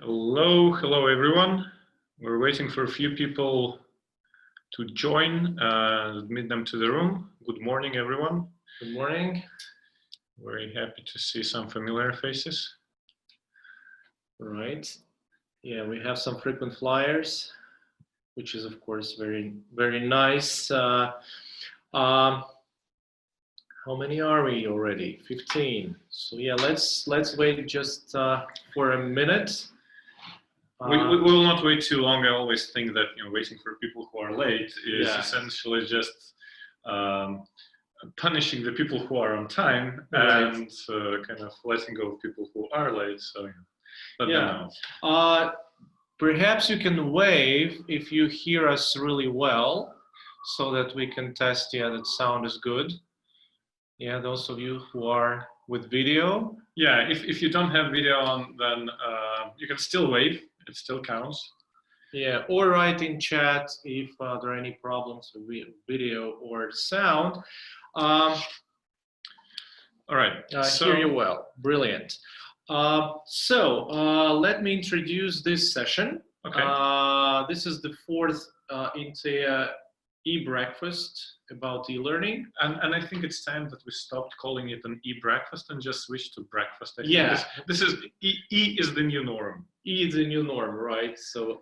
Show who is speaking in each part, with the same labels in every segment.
Speaker 1: Hello everyone. We're waiting for a few people to join and admit them to the room. Good morning, everyone.
Speaker 2: Good morning.
Speaker 1: Very happy to see some familiar faces.
Speaker 2: Right. Yeah, we have some frequent flyers, which is of course very nice. How many are we already? 15. So yeah, let's wait just for a minute.
Speaker 1: We will not wait too long. I always think that waiting for people who are late is essentially just punishing the people who are on time and kind of letting go of people who are late. So let them know.
Speaker 2: Perhaps you can wave if you hear us really well, so that we can test. Yeah, that sound is good. Yeah, those of you who are with video.
Speaker 1: Yeah, if you don't have video on, then you can still wave. It still counts.
Speaker 2: Yeah, or write in chat if there are any problems with video or sound.
Speaker 1: All right.
Speaker 2: Hear you well. Brilliant. So let me introduce this session.
Speaker 1: Okay.
Speaker 2: This is the fourth INTEA e-breakfast about e-learning.
Speaker 1: And I think it's time that we stopped calling it an e-breakfast and just switched to breakfast. This is E is the new norm.
Speaker 2: E is the new norm, right? So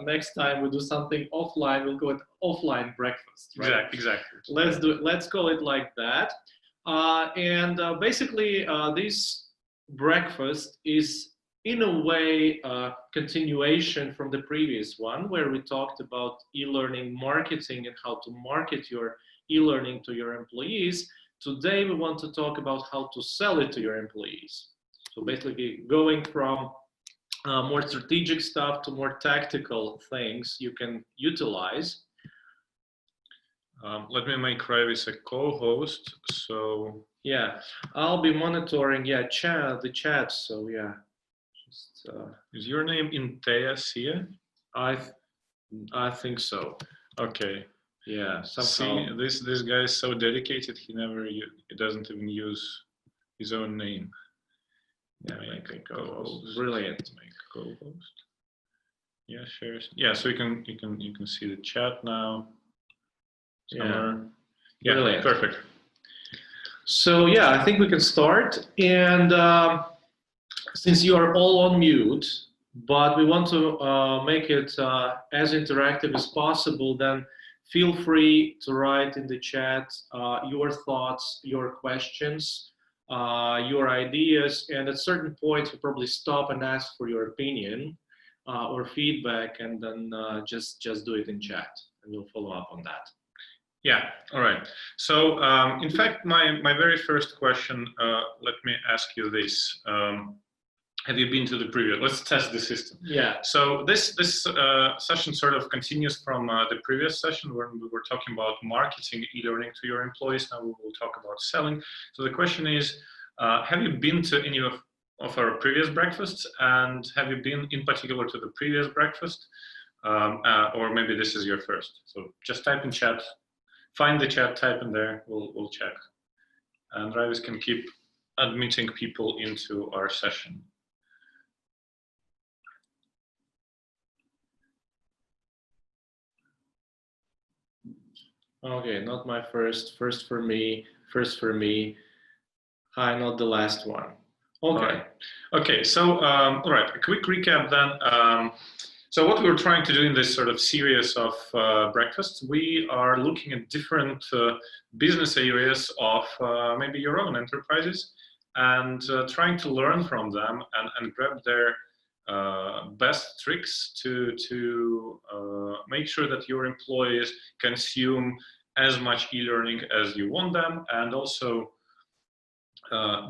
Speaker 2: next time we do something offline, we'll go with offline breakfast, right?
Speaker 1: Exactly.
Speaker 2: Let's call it like that. Basically, this breakfast is in a way a continuation from the previous one, where we talked about e-learning marketing and how to market your e-learning to your employees. Today we want to talk about how to sell it to your employees. So basically going from more strategic stuff to more tactical things you can utilize.
Speaker 1: Let me make Raivis a co-host. So
Speaker 2: yeah, I'll be monitoring the chat. So yeah,
Speaker 1: is your name INTEA?
Speaker 2: I think so.
Speaker 1: Okay.
Speaker 2: Yeah. Somehow.
Speaker 1: See, this guy is so dedicated. He doesn't even use his own name.
Speaker 2: Yeah, make a co-host. Brilliant.
Speaker 1: Make a co-host. Yeah, sure. Yeah, so you can see the chat now.
Speaker 2: Somewhere.
Speaker 1: Yeah,
Speaker 2: brilliant.
Speaker 1: Perfect.
Speaker 2: So yeah, I think we can start. And since you are all on mute, but we want to make it as interactive as possible, then feel free to write in the chat your thoughts, your questions, your ideas, and at certain points we'll probably stop and ask for your opinion or feedback, and then just do it in chat, and we'll follow up on that.
Speaker 1: Yeah, all right. So in fact, my very first question, let me ask you this. Have you been to the previous? Let's test the system.
Speaker 2: Yeah.
Speaker 1: So this session sort of continues from the previous session when we were talking about marketing e-learning to your employees. Now we will talk about selling. So the question is, have you been to any of our previous breakfasts, and have you been in particular to the previous breakfast, or maybe this is your first? So just type in chat, find the chat, type in there. We'll check, and Raivis can keep admitting people into our session.
Speaker 2: Okay, not my first. First for me. Hi, not the last one. Okay.
Speaker 1: Okay. So, all right. A quick recap then. So what we're trying to do in this sort of series of breakfasts, we are looking at different business areas of maybe your own enterprises, and trying to learn from them and grab their best tricks to make sure that your employees consume as much e-learning as you want them, and also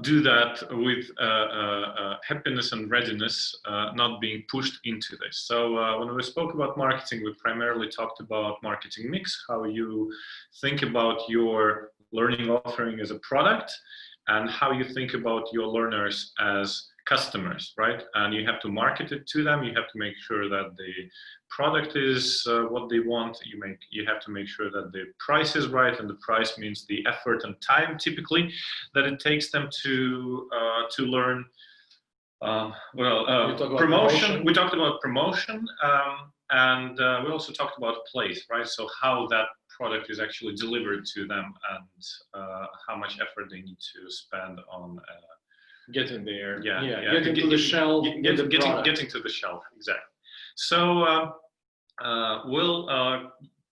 Speaker 1: do that with happiness and readiness, not being pushed into this. So when we spoke about marketing, we primarily talked about marketing mix, how you think about your learning offering as a product, and how you think about your learners as customers, right? And you have to market it to them. You have to make sure that the product is what they want. You have to make sure that the price is right, and the price means the effort and time typically that it takes them to learn. Promotion. We talked about promotion, and we also talked about place, right? So how that product is actually delivered to them, and how much effort they need to spend on
Speaker 2: getting there.
Speaker 1: Yeah.
Speaker 2: Getting to the shelf.
Speaker 1: Getting to the shelf, exactly. So we'll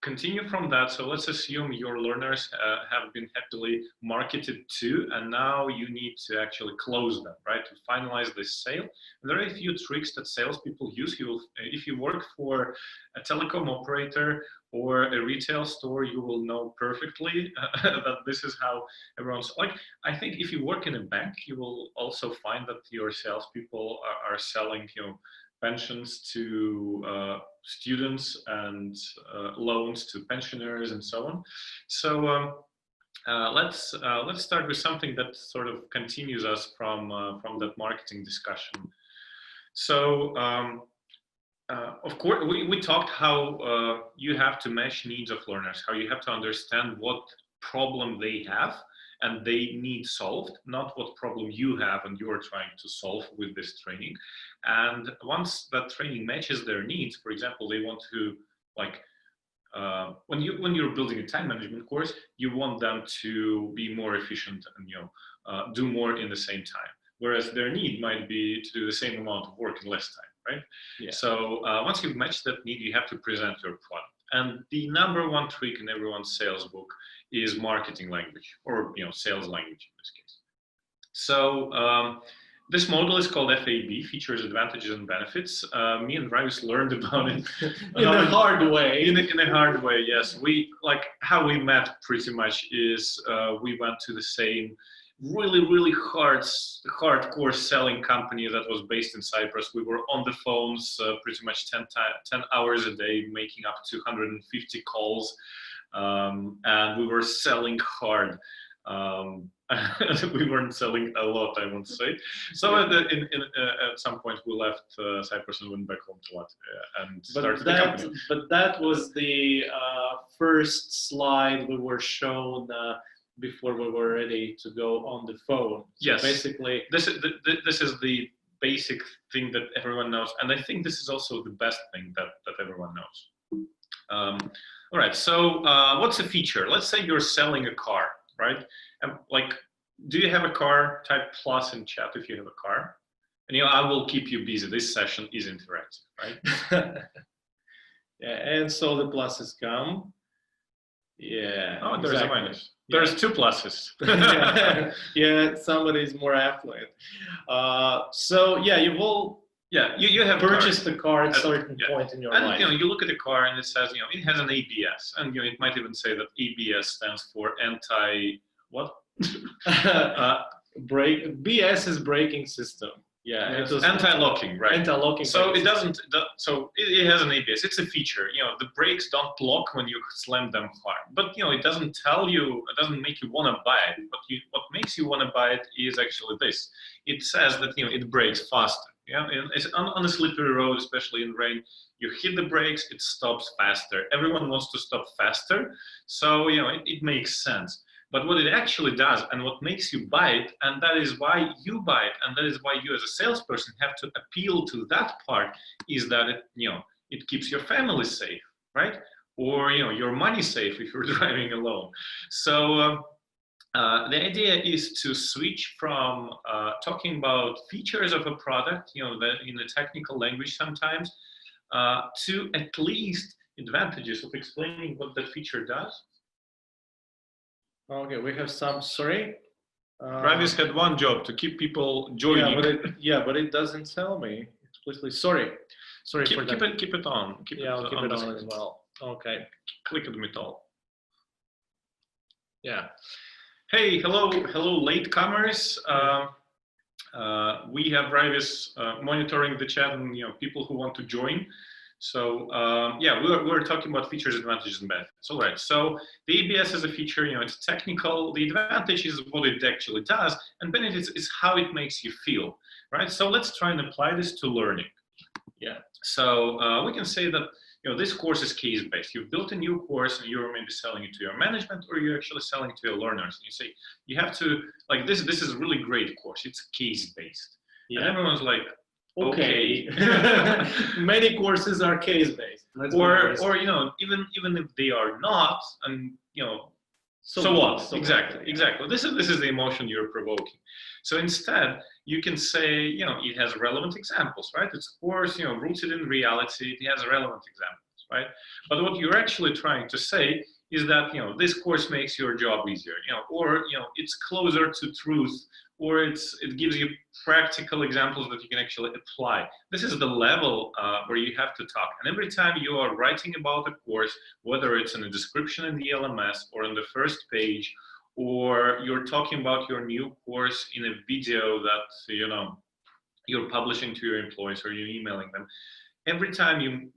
Speaker 1: continue from that. So let's assume your learners have been happily marketed to, and now you need to actually close them, right? To finalize this sale. And there are a few tricks that salespeople use. If you work for a telecom operator or a retail store, you will know perfectly that this is how everyone's like. I think if you work in a bank, you will also find that your salespeople are selling, pensions to students and loans to pensioners and so on. So let's start with something that sort of continues us from that marketing discussion. So of course we talked how you have to match needs of learners, how you have to understand what problem they have and they need solved, not what problem you have and you're trying to solve with this training. And once that training matches their needs, for example, they want to, like, when you're building a time management course, you want them to be more efficient and do more in the same time. Whereas their need might be to do the same amount of work in less time, right?
Speaker 2: Yeah.
Speaker 1: So once you've matched that need, you have to present your product. And the number one trick in everyone's sales book is marketing language, or sales language in this case. So this model is called FAB, features, advantages, and benefits. Me and Raivis learned about it
Speaker 2: in a hard way.
Speaker 1: In a hard way, yes. How we met pretty much is we went to the same really hardcore selling company that was based in Cyprus. We were on the phones pretty much 10 hours a day, making up to 150 calls, and we were selling hard. We weren't selling a lot, I want to say. So at some point we left Cyprus and went back home to Latvia and started the company.
Speaker 2: But that was the first slide we were shown before we were ready to go on the phone.
Speaker 1: Yes.
Speaker 2: So basically,
Speaker 1: this is the basic thing that everyone knows, and I think this is also the best thing that everyone knows. All right. So what's a feature? Let's say you're selling a car, right? And do you have a car? Type plus in chat if you have a car. And I will keep you busy. This session is interactive, right?
Speaker 2: Yeah, and so the pluses come. Yeah.
Speaker 1: Oh, there's a minus. Yeah. There's two pluses.
Speaker 2: Yeah, somebody's more affluent. So yeah, you've all
Speaker 1: you have
Speaker 2: purchased the car at a certain point in your life.
Speaker 1: And you look at the car and it says, it has an ABS, and it might even say that ABS stands for anti what?
Speaker 2: BS is braking system. Yeah,
Speaker 1: yes. Anti-locking, right?
Speaker 2: Anti-locking.
Speaker 1: So it doesn't. So it has an ABS. It's a feature. The brakes don't lock when you slam them hard. But it doesn't tell you. It doesn't make you want to buy it. But what makes you want to buy it is actually this. It says that it brakes faster. Yeah, it's on a slippery road, especially in rain. You hit the brakes, it stops faster. Everyone wants to stop faster, so it makes sense. But what it actually does, and what makes you buy it, and that is why you buy it, and that is why you as a salesperson have to appeal to that part, is that it keeps your family safe, right? Or your money safe if you're driving alone. So the idea is to switch from talking about features of a product, in a technical language sometimes, to at least advantages of explaining what that feature does.
Speaker 2: Okay, we have some. Sorry.
Speaker 1: Raivis had one job, to keep people joining.
Speaker 2: But it doesn't tell me explicitly. Sorry for that.
Speaker 1: Keep it on.
Speaker 2: I'll keep it on as well. Okay.
Speaker 1: Click admit all.
Speaker 2: Yeah.
Speaker 1: Hey, hello, latecomers. We have Raivis monitoring the chat and people who want to join. So we're talking about features, advantages, and benefits. All right. So the ABS is a feature. It's technical. The advantage is what it actually does, and benefits is how it makes you feel, right? So let's try and apply this to learning. Yeah. So we can say that this course is case-based. You've built a new course, and you're maybe selling it to your management, or you're actually selling it to your learners. And you say you have to this. This is a really great course. It's case-based. and everyone's like,
Speaker 2: okay. Many courses are case-based.
Speaker 1: Or you know, even if they are not, and you know, so what? Exactly. This is the emotion you're provoking. So instead, you can say, you know, it has relevant examples, right? It's of course, you know, rooted in reality. It has relevant examples, right? But what you're actually trying to say is that, you know, this course makes your job easier, you know, or you know, it's closer to truth, or it gives you practical examples that you can actually apply. This is the level where you have to talk. And every time you are writing about a course, whether it's in a description in the LMS or on the first page, or you're talking about your new course in a video that, you know, you're publishing to your employees or you're emailing them, every time you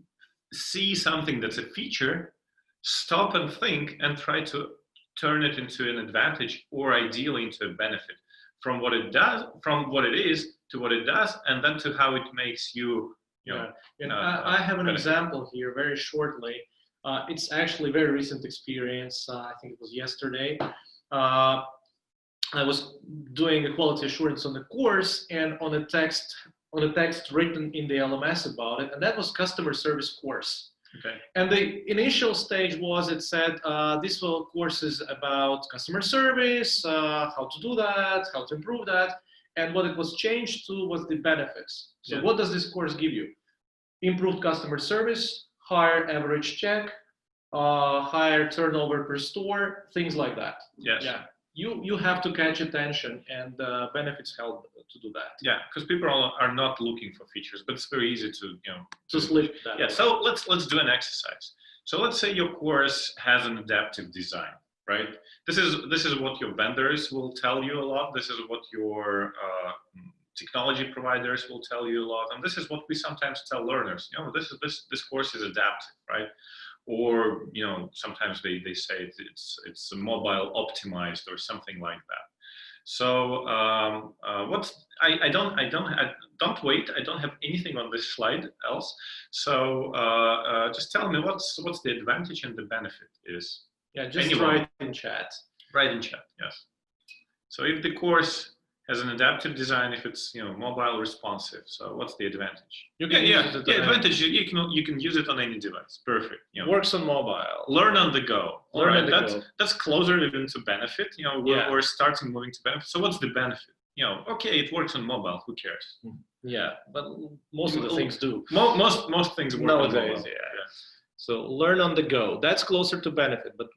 Speaker 1: see something that's a feature, stop and think and try to turn it into an advantage, or ideally into a benefit, from what it does, from what it is to what it does, and then to how it makes you, you know.
Speaker 2: I have an example here very shortly. It's actually a very recent experience. I think it was yesterday. I was doing a quality assurance on the course, and on a text written in the LMS about it, and that was customer service course.
Speaker 1: Okay.
Speaker 2: And the initial stage was, it said, this course is about customer service, how to do that, how to improve that. And what it was changed to was the benefits. So what does this course give you? Improved customer service, higher average check, higher turnover per store, things like that.
Speaker 1: Yes.
Speaker 2: Yeah. You have to catch attention, and benefits help to do that.
Speaker 1: Yeah, because people are not looking for features, but it's very easy to, you know,
Speaker 2: to slip that.
Speaker 1: Yeah. So let's do an exercise. So let's say your course has an adaptive design, right? This is what your vendors will tell you a lot. This is what your technology providers will tell you a lot, and this is what we sometimes tell learners. You know, this course is adaptive, right? Or, you know, sometimes they say it's mobile optimized or something like that. So don't wait. I don't have anything on this slide else. So just tell me what's the advantage and the benefit is.
Speaker 2: Yeah, just write in chat.
Speaker 1: Write in chat. Yes. So if the course has an adaptive design, if it's, you know, mobile responsive, so what's the advantage? Advantage. You can use it on any device. Perfect. You know,
Speaker 2: works on mobile.
Speaker 1: Learn on the go. All right, that's closer even to benefit. You know, we're starting moving to benefit. So what's the benefit? You know, okay, it works on mobile. Who cares?
Speaker 2: Yeah, but most of the things do.
Speaker 1: Most things work nowadays. On mobile.
Speaker 2: Yeah. So learn on the go. That's closer to benefit. But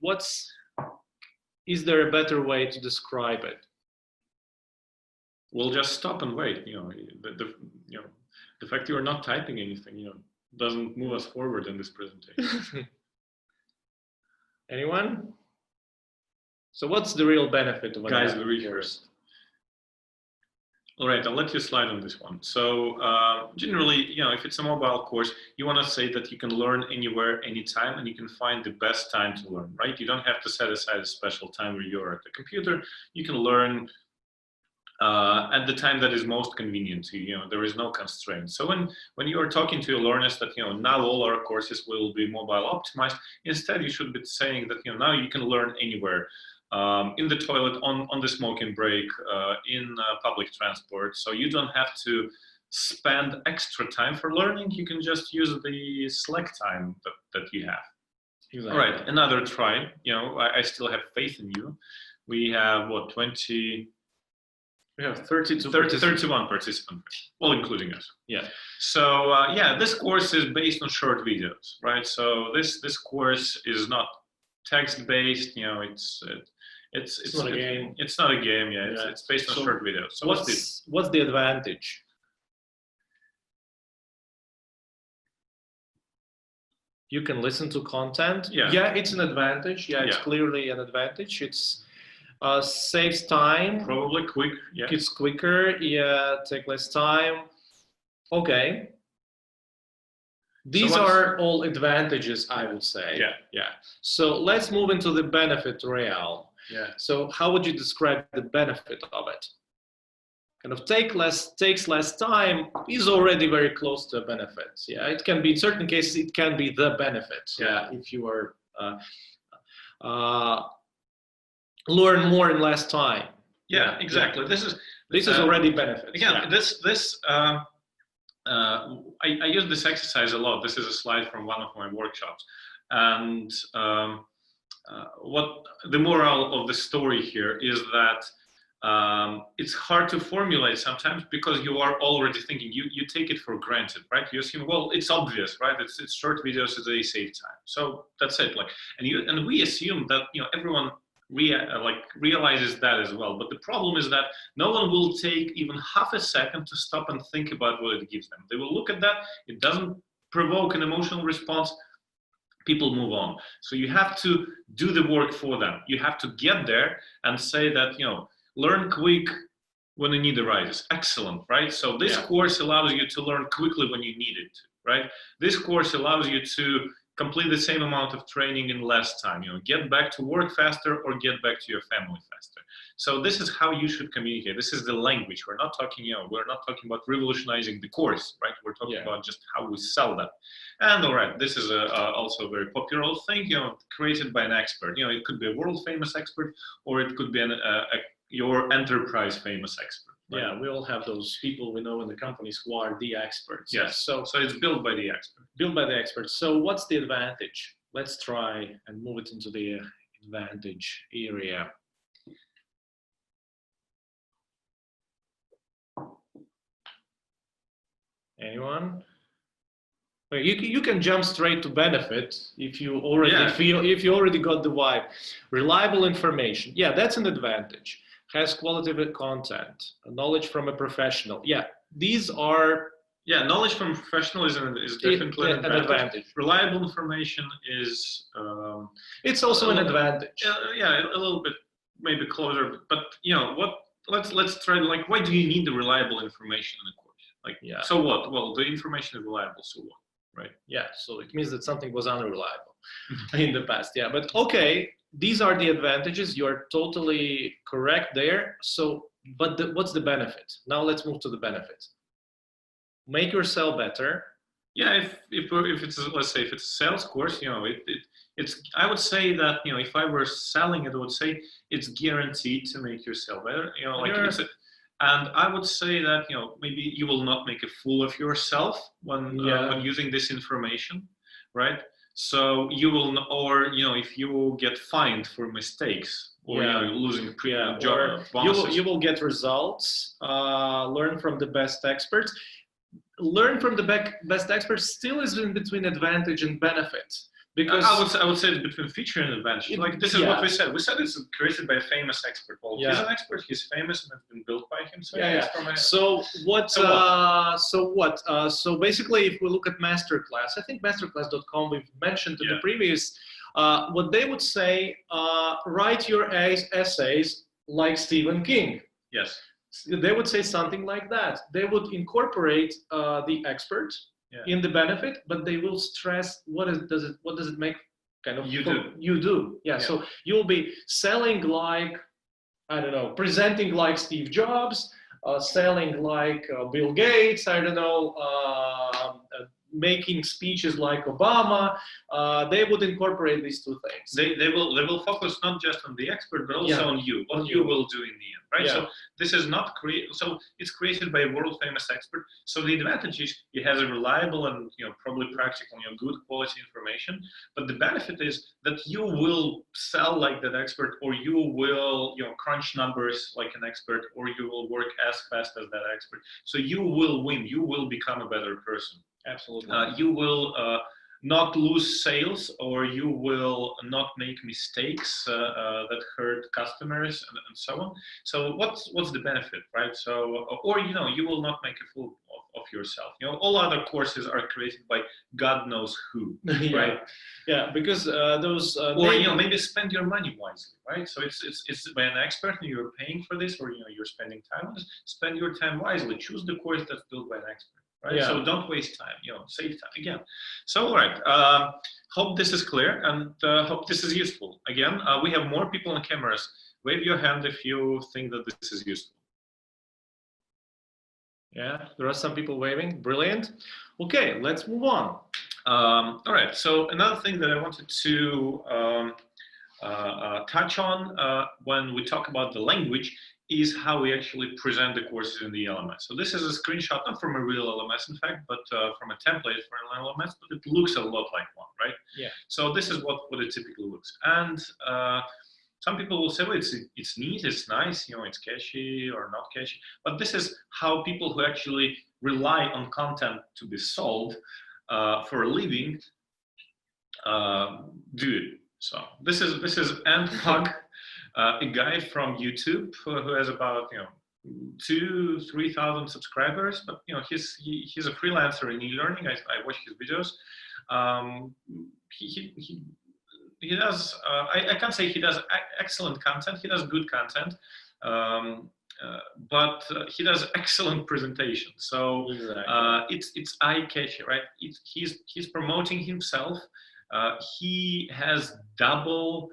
Speaker 2: is there a better way to describe it?
Speaker 1: We'll just stop and wait. You know, the fact you are not typing anything, you know, doesn't move us forward in this presentation.
Speaker 2: Anyone? So what's the real benefit of an
Speaker 1: Guys, the first. All right, I'll let you slide on this one. So generally, you know, if it's a mobile course, you want to say that you can learn anywhere, anytime, and you can find the best time to learn, right? You don't have to set aside a special time where you're at the computer. You can learn at the time that is most convenient to you. You know, there is no constraint. So when you are talking to your learners that, you know, now all our courses will be mobile optimized, instead you should be saying that, you know, now you can learn anywhere, in the toilet, on the smoking break, in public transport. So you don't have to spend extra time for learning. You can just use the slack time that you have. Exactly. All right, another try. You know, I still have faith in you. We have what, 20?
Speaker 2: We have 31
Speaker 1: participants, well, including us.
Speaker 2: Yeah.
Speaker 1: So yeah, this course is based on short videos, right? So this course is not text-based. You know, it's
Speaker 2: not a game.
Speaker 1: It's not a game. Yeah, it's based on short videos. So
Speaker 2: what's the advantage? You can listen to content. Yeah, it's an advantage. Yeah, it's clearly an advantage. It's saves time.
Speaker 1: Probably quick. Yeah.
Speaker 2: It's quicker. Yeah, take less time. Okay. These are all advantages, I would say.
Speaker 1: Yeah.
Speaker 2: So let's move into the benefit real.
Speaker 1: Yeah.
Speaker 2: So how would you describe the benefit of it? Kind of takes less time is already very close to a benefit. Yeah, it can be, in certain cases, it can be the benefit. Yeah, if you are learn more in less time.
Speaker 1: Yeah, exactly. This
Speaker 2: This is already benefit.
Speaker 1: Again,
Speaker 2: Yeah.
Speaker 1: I use this exercise a lot. This is a slide from one of my workshops, and what the moral of the story here is that it's hard to formulate sometimes because you are already thinking. You take it for granted, right? You assume, well, it's obvious, right? It's short videos, so they save time. So that's it. Like, and we assume that everyone realizes that as well. But the problem is that no one will take even half a second to stop and think about what it gives them. They will look at that. It doesn't provoke an emotional response. People move on. So you have to do the work for them. You have to get there and say that, learn quick when the need arises. Excellent, right? So this course allows you to learn quickly when you need it, right? This course allows you to complete the same amount of training in less time, get back to work faster or get back to your family faster. So this is how you should communicate. This is the language. We're not talking, we're not talking about revolutionizing the course, right? We're talking about just how we sell that. And all right, this is also a very popular thing, created by an expert. It could be a world famous expert, or it could be your enterprise famous expert. Right?
Speaker 2: Yeah, we all have those people we know in the companies who are the experts.
Speaker 1: Yes. So it's built by the expert.
Speaker 2: Built by the experts. So what's the advantage? Let's try and move it into the advantage area. Anyone? You can jump straight to benefit if you already feel, if you already got the vibe. Reliable information. Yeah, that's an advantage. Has qualitative content, knowledge from a professional. Yeah, these are.
Speaker 1: Yeah, knowledge from a professional is definitely an advantage. Reliable information is.
Speaker 2: It's also an advantage.
Speaker 1: Yeah, a little bit maybe closer, but what? Let's try. Like, why do you need the reliable information in the course? Like, so what? Well, the information is reliable, so what? Right.
Speaker 2: Yeah. So it means that something was unreliable in the past. Yeah, but okay. These are the advantages. You're totally correct there. So, but what's the benefit? Now let's move to the benefit. Make yourself better.
Speaker 1: Yeah, if it's, let's say, if it's a sales course, it's. I would say that if I were selling it, I would say it's guaranteed to make yourself better. And I would say that maybe you will not make a fool of yourself when using this information, right? So you will, or if you get fined for mistakes, or losing job bonuses,
Speaker 2: you will get results. Learn from the best experts. Learn from the best experts still is in between advantage and benefit. Because
Speaker 1: I would say it's between feature and advantage. Like this is what we said. We said it's created by a famous expert. Well, he's an expert. He's famous and it's been built by him. So So basically, if we look at masterclass, I think masterclass.com we've mentioned in the previous. What they would say: write your essays like Stephen King. Yes.
Speaker 2: They would say something like that. They would incorporate the expert in the benefit, but they will stress what does it make kind of you do. Yeah. So you'll be selling like, I don't know, presenting like Steve Jobs, selling like Bill Gates, I don't know, making speeches like Obama. They would incorporate these two things.
Speaker 1: They will focus not just on the expert, but also on you, what you will do in the end, right? So this is not so it's created by a world famous expert. So the advantage is it has a reliable and probably practical, good quality information. But the benefit is that you will sell like that expert, or you will crunch numbers like an expert, or you will work as fast as that expert. So you will win. You will become a better person.
Speaker 2: Absolutely.
Speaker 1: You will not lose sales, or you will not make mistakes that hurt customers and so on. So what's the benefit, right? So, or you will not make a fool of yourself. All other courses are created by God knows who, right?
Speaker 2: Yeah, because those
Speaker 1: or maybe spend your money wisely, right? So it's by an expert and you're paying for this, or you're spending time on this. Spend your time wisely. Choose the course that's built by an expert. Right?
Speaker 2: Yeah.
Speaker 1: So don't waste time, save time again. So, all right, hope this is clear and hope this is useful. Again, we have more people on cameras. Wave your hand if you think that this is useful.
Speaker 2: Yeah, there are some people waving. Brilliant. Okay, let's move on.
Speaker 1: All right, so another thing that I wanted to touch on when we talk about the language is how we actually present the courses in the LMS. So this is a screenshot, not from a real LMS, in fact, but from a template for an LMS, but it looks a lot like one, right?
Speaker 2: Yeah.
Speaker 1: So this is what it typically looks. And some people will say, well, it's neat, it's nice, it's catchy or not catchy. But this is how people who actually rely on content to be sold for a living do it. So this is Ant a guy from YouTube who has about 2,000-3,000 subscribers, but he's a freelancer in e-learning. I watch his videos. He does. I can't say he does excellent content. He does good content, but he does excellent presentation. So
Speaker 2: exactly.
Speaker 1: It's eye-catchy, right? He's promoting himself. He has double.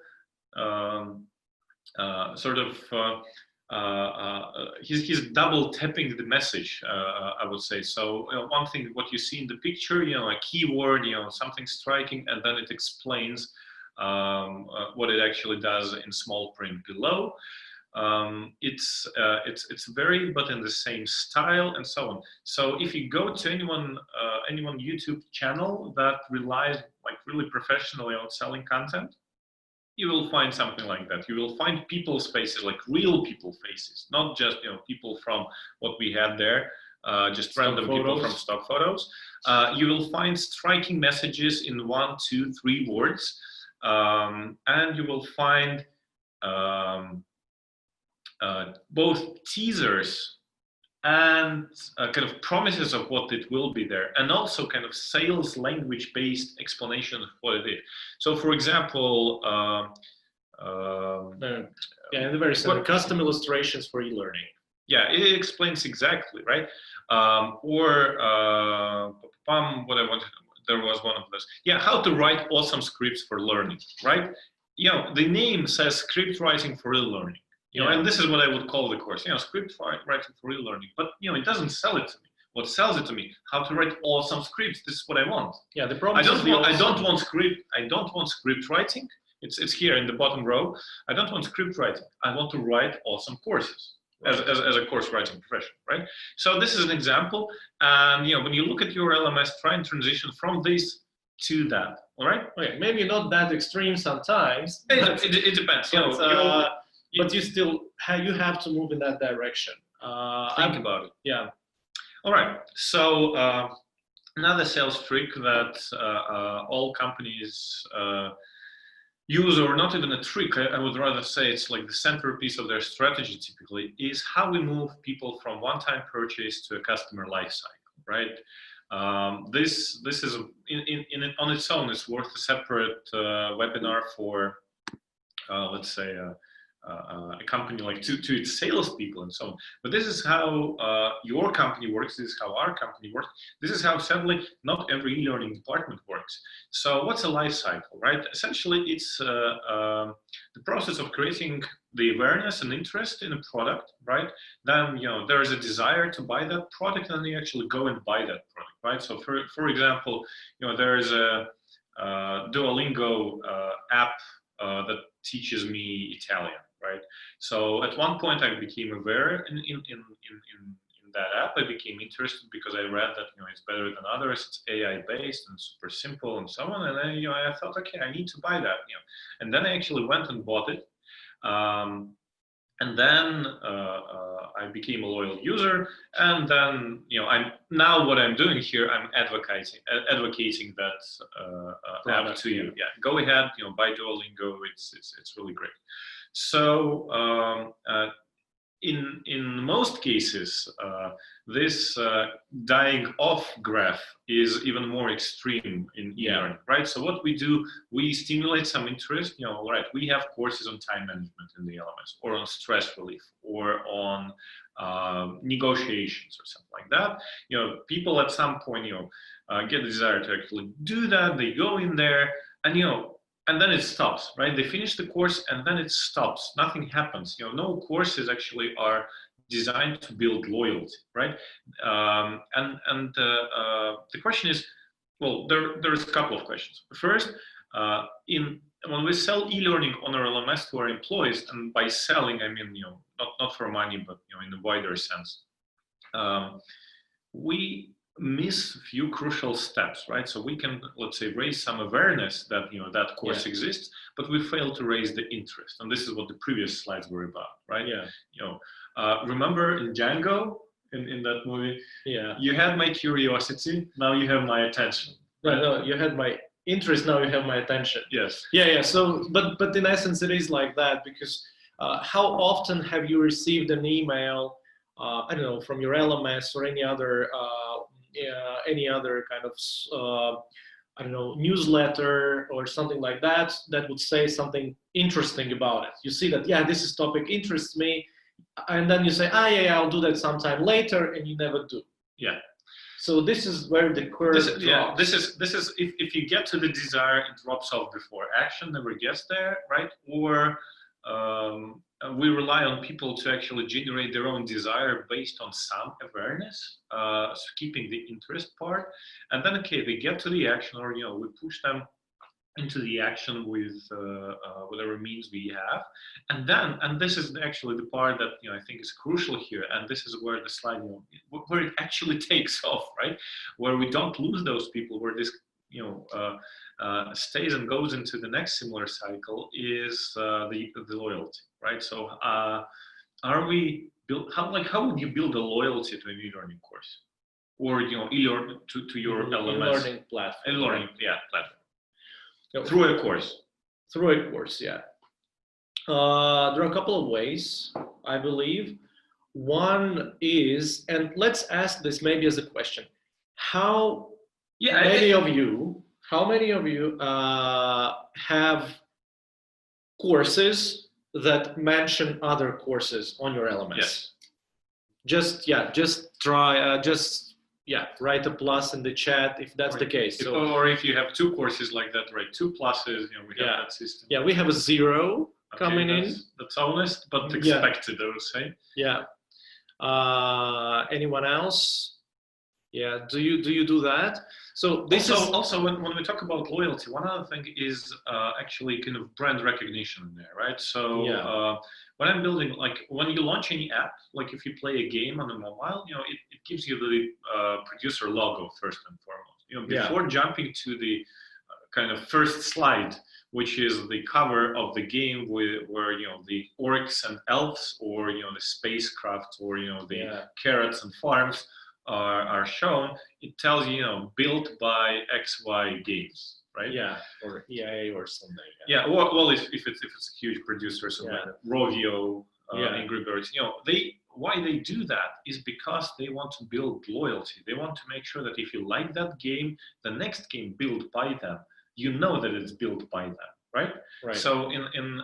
Speaker 1: He's double tapping the message, I would say. So one thing, what you see in the picture, a keyword, something striking, and then it explains what it actually does in small print below. It's varied, but in the same style and so on. So if you go to anyone YouTube channel that relies like really professionally on selling content, you will find something like that. You will find people's faces, like real people faces, not just people from what we had there, just random people from stock photos. You will find striking messages in 1, 2, 3 words, and you will find both teasers and kind of promises of what it will be there, and also kind of sales language based explanation of what it is. So for example,
Speaker 2: the very simple custom illustrations for e-learning.
Speaker 1: Yeah, it explains exactly, right? What I wanted, there was one of those. Yeah, how to write awesome scripts for learning, right? The name says script writing for e-learning. And this is what I would call the course, script writing for e-learning. But it doesn't sell it to me. What sells it to me? How to write awesome scripts. This is what I want.
Speaker 2: Yeah, the problem
Speaker 1: I don't want script writing. It's here in the bottom row. I don't want script writing. I want to write awesome courses as a course writing professional, right? So this is an example. And when you look at your LMS, try and transition from this to that. All right?
Speaker 2: Okay, maybe not that extreme sometimes.
Speaker 1: It depends.
Speaker 2: But you have to move in that direction.
Speaker 1: Think about it.
Speaker 2: Yeah.
Speaker 1: All right. So another sales trick that all companies use, or not even a trick, I would rather say it's like the centerpiece of their strategy typically, is how we move people from one-time purchase to a customer lifecycle, right? This is on its own is worth a separate webinar for, let's say, a company like to its salespeople and so on. But this is how your company works. This is how our company works. This is how, sadly, not every e-learning department works. So what's a life cycle, right? Essentially, it's the process of creating the awareness and interest in a product, right? Then there is a desire to buy that product, and you actually go and buy that product, right? So for example, there is a Duolingo app that teaches me Italian, right? So at one point I became aware in that app. I became interested because I read that it's better than others. It's AI based and super simple and so on. And then I thought, okay, I need to buy that. And then I actually went and bought it. And then I became a loyal user, and then now what I'm doing here, I'm advocating that app to you. Yeah, go ahead, buy Duolingo. It's really great. So in most cases, this dying off graph is even more extreme in e-learning, right? So what we do, we stimulate some interest, right? We have courses on time management in the LMS, or on stress relief, or on negotiations, or something like that. People at some point, get the desire to actually do that. They go in there, and then it stops, right? They finish the course and then it stops. Nothing happens. No courses actually are designed to build loyalty, right? And the question is, well, there's a couple of questions. First, in when we sell e-learning on our LMS to our employees, and by selling I mean not for money, but in a wider sense, we miss a few crucial steps, right? So we can, let's say, raise some awareness that that course exists, but we fail to raise the interest, and this is what the previous slides were about, right? Remember in Django, in that movie, you had my curiosity, now you have my attention.
Speaker 2: Right? No, you had my interest, now you have my attention.
Speaker 1: Yes.
Speaker 2: Yeah. So, but in essence, it is like that, because how often have you received an email, I don't know, from your LMS or any other kind of I don't know, newsletter or something like that would say something interesting about it. You see that, this is topic interests me, and then you say, I'll do that sometime later, and you never do.
Speaker 1: Yeah.
Speaker 2: So this is where the curve drops.
Speaker 1: Yeah, this is if you get to the desire, it drops off before action never gets there, right? Or we rely on people to actually generate their own desire based on some awareness, so keeping the interest part, and then they get to the action, or we push them into the action with whatever means we have, and this is actually the part that I think is crucial here, and this is where the slide where it actually takes off, right? Where we don't lose those people, where this stays and goes into the next similar cycle, is the loyalty, right? So are we build how would you build a loyalty to an e-learning course, or e-learning to your LMS
Speaker 2: e-learning platform,
Speaker 1: e-learning platform? Through a course.
Speaker 2: Through a course, yeah. There are a couple of ways, I believe. One is, and let's ask this maybe as a question: how many of you have courses that mention other courses on your LMS?
Speaker 1: Yes.
Speaker 2: Write a plus in the chat if that's the case.
Speaker 1: Or if you have two courses like that, write 2 pluses. We have that system.
Speaker 2: Yeah, we have a 0 coming in.
Speaker 1: That's honest, but expected, I would say.
Speaker 2: Yeah. Anyone else? Yeah. Do you do that? So this
Speaker 1: also when we talk about loyalty, one other thing is actually kind of brand recognition in there, right? So when I'm building, like when you launch any app, like if you play a game on a mobile, it gives you the producer logo first and foremost. Before jumping to the kind of first slide, which is the cover of the game where the orcs and elves, or the spacecraft, or the carrots and farms are shown, it tells built by XY Games, right?
Speaker 2: Yeah, or EA or something.
Speaker 1: Yeah, well, if it's a huge producer, so like Rovio, Angry Birds, why they do that is because they want to build loyalty. They want to make sure that if you like that game, the next game built by them, that it's built by them, right? So in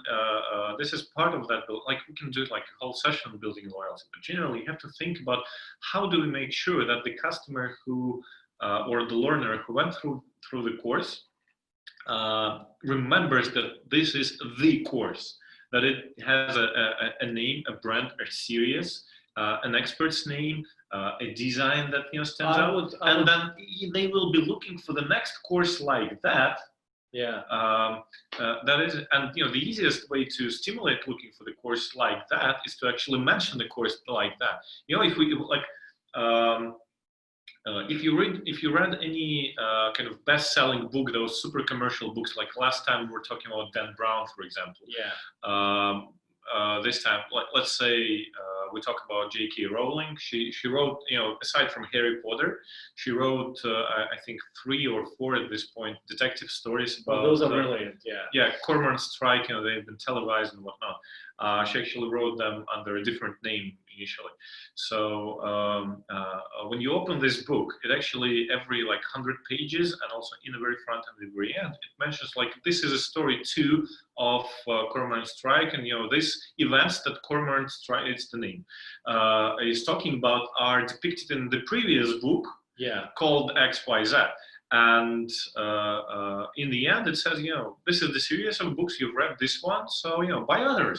Speaker 1: this is part of that build. Like we can do like a whole session on building loyalty, but generally you have to think about how do we make sure that the customer who or the learner who went through the course remembers that this is the course, that it has a name, a brand, a series, an expert's name, a design that stands out, and then they will be looking for the next course like that. That is, and the easiest way to stimulate looking for the course like that is to actually mention the course like that. If we like, if you read any kind of best-selling book, those super commercial books, like last time we were talking about Dan Brown, for example. This time, let's say we talk about J.K. Rowling. She wrote, aside from Harry Potter, she wrote I think 3 or 4 at this point detective stories about.
Speaker 2: Those are brilliant.
Speaker 1: Yeah, Cormoran Strike. They've been televised and whatnot. She actually wrote them under a different name initially. So when you open this book, it actually every 100 pages, and also in the very front and the very end, it mentions this is a story 2 of Cormoran Strike, and these events that Cormoran Strike, it's the name, is talking about are depicted in the previous book called XYZ. And in the end, it says, this is the series of books you've read. This one, so buy other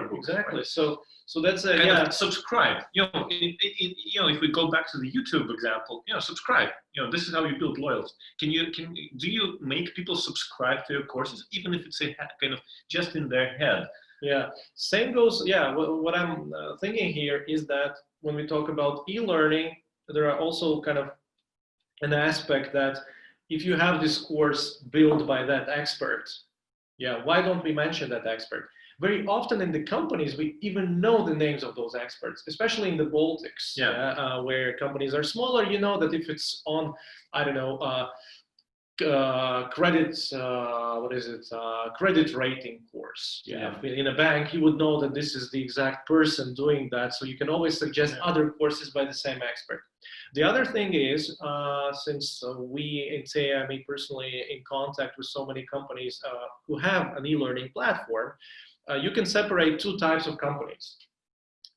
Speaker 1: books.
Speaker 2: Exactly.
Speaker 1: Right?
Speaker 2: So that's a
Speaker 1: kind of subscribe. If we go back to the YouTube example, subscribe. This is how you build loyalty. Do you make people subscribe to your courses, even if it's a kind of just in their head?
Speaker 2: Yeah. Same goes. Yeah. What I'm thinking here is that when we talk about e-learning, there are also kind of an aspect that if you have this course built by that expert, yeah, why don't we mention that expert? Very often in the companies, we even know the names of those experts, especially in the Baltics, where companies are smaller. You know that if it's on, I don't know, credit, credit rating course. In a bank, you would know that this is the exact person doing that. So you can always suggest other courses by the same expert. The other thing is, since we INTEA, me personally, in contact with so many companies who have an e-learning platform, you can separate two types of companies.